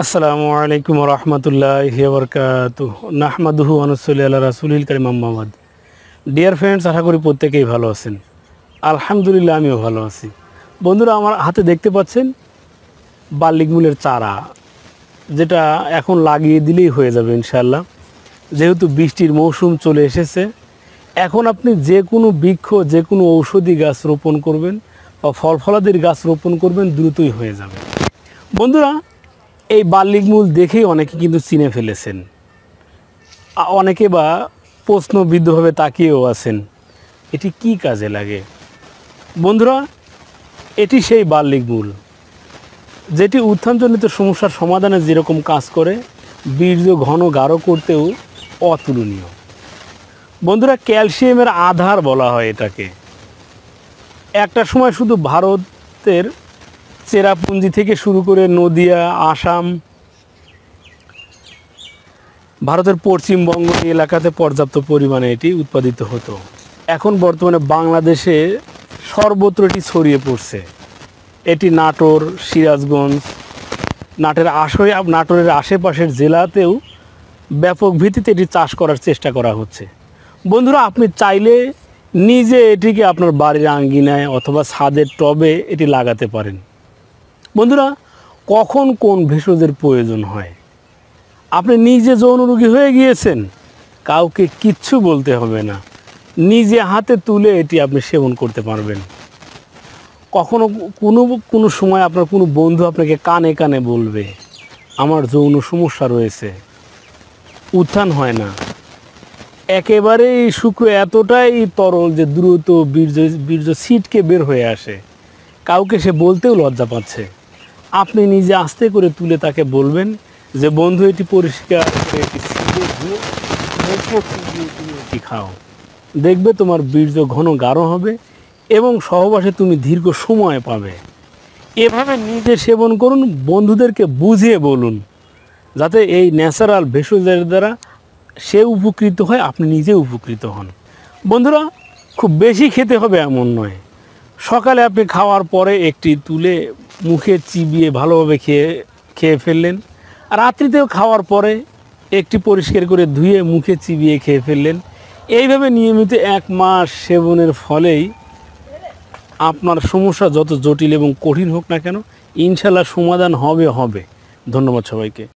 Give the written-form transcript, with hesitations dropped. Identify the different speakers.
Speaker 1: আসসালামু আলাইকুম রহমতুল্লাহি ওয়া বারাকাতুহু নাহমাদুহু ওয়া নুসাল্লি আলা রাসূলিল কারীম আম্মা বাদ। ডিয়ার ফ্রেন্ডস, আশা করি প্রত্যেকেই ভালো আছেন। আলহামদুলিল্লাহ, আমিও ভালো আছি। বন্ধুরা, আমার হাতে দেখতে পাচ্ছেন বাল্লিকমূলের চারা, যেটা এখন লাগিয়ে দিলেই হয়ে যাবে ইনশাআল্লাহ। যেহেতু বৃষ্টির মৌসুম চলে এসেছে, এখন আপনি যে কোনো বৃক্ষ, যে কোনো ঔষধি গাছ রোপণ করবেন বা ফল ফলাদির গাছ রোপণ করবেন, দ্রুতই হয়ে যাবে। বন্ধুরা, এই বাল্লিকমূল দেখেই অনেকে কিন্তু চিনে ফেলেছেন, অনেকে বা প্রশ্নবিদ্ধভাবে তাকিয়েও আছেন এটি কি কাজে লাগে। বন্ধুরা, এটি সেই বাল্লিকমূল যেটি উত্থানজনিত সমস্যার সমাধানে যেরকম কাজ করে, বীর্য ঘন গাঢ় করতেও অতুলনীয়। বন্ধুরা, ক্যালসিয়ামের আধার বলা হয় এটাকে। একটা সময় শুধু ভারতের চেরাপুঞ্জি থেকে শুরু করে নদিয়া, আসাম, ভারতের পশ্চিমবঙ্গ এলাকাতে পর্যাপ্ত পরিমাণে এটি উৎপাদিত হতো। এখন বর্তমানে বাংলাদেশে সর্বত্র এটি ছড়িয়ে পড়ছে। এটি নাটোর, সিরাজগঞ্জ, নাটোরের আশেপাশের জেলাতেও ব্যাপক ভিত্তিতে এটি চাষ করার চেষ্টা করা হচ্ছে। বন্ধুরা, আপনি চাইলে নিজে এটিকে আপনার বাড়ির আঙ্গিনায় অথবা ছাদের টবে এটি লাগাতে পারেন। বন্ধুরা, কখন কোন ভেষজের প্রয়োজন হয়, আপনি নিজে যৌন রোগী হয়ে গিয়েছেন, কাউকে কিচ্ছু বলতে হবে না, নিজে হাতে তুলে এটি আপনি সেবন করতে পারবেন। কখনো কোনো সময় আপনার কোনো বন্ধু আপনাকে কানে কানে বলবে আমার যৌন সমস্যা রয়েছে, উত্থান হয় না, একেবারেই শুক্র এতটাই তরল যে দ্রুত বীর্য ছিটকে বের হয়ে আসে, কাউকে সে বলতেও লজ্জা পাচ্ছে। আপনি নিজে আস্তে করে তুলে তাকে বলবেন যে বন্ধু, এটি পরিষ্কার করে এটি এটি খাও, দেখবে তোমার বীর্য ঘন গাঢ় হবে এবং সহবাসে তুমি দীর্ঘ সময় পাবে। এভাবে নিজে সেবন করুন, বন্ধুদেরকে বুঝিয়ে বলুন, যাতে এই ন্যাচারাল ভেষজের দ্বারা সে উপকৃত হয়, আপনি নিজে উপকৃত হন। বন্ধুরা, খুব বেশি খেতে হবে এমন নয়। সকালে আপনি খাওয়ার পরে একটি তুলে মুখে চিবিয়ে ভালোভাবে খেয়ে ফেললেন, আর রাত্রিতেও খাওয়ার পরে একটি পরিষ্কার করে ধুয়ে মুখে চিবিয়ে খেয়ে ফেললেন। এইভাবে নিয়মিত 1 মাস সেবনের ফলেই আপনার সমস্যা যত জটিল এবং কঠিন হোক না কেন, ইনশাল্লাহ সমাধান হবে। ধন্যবাদ সবাইকে।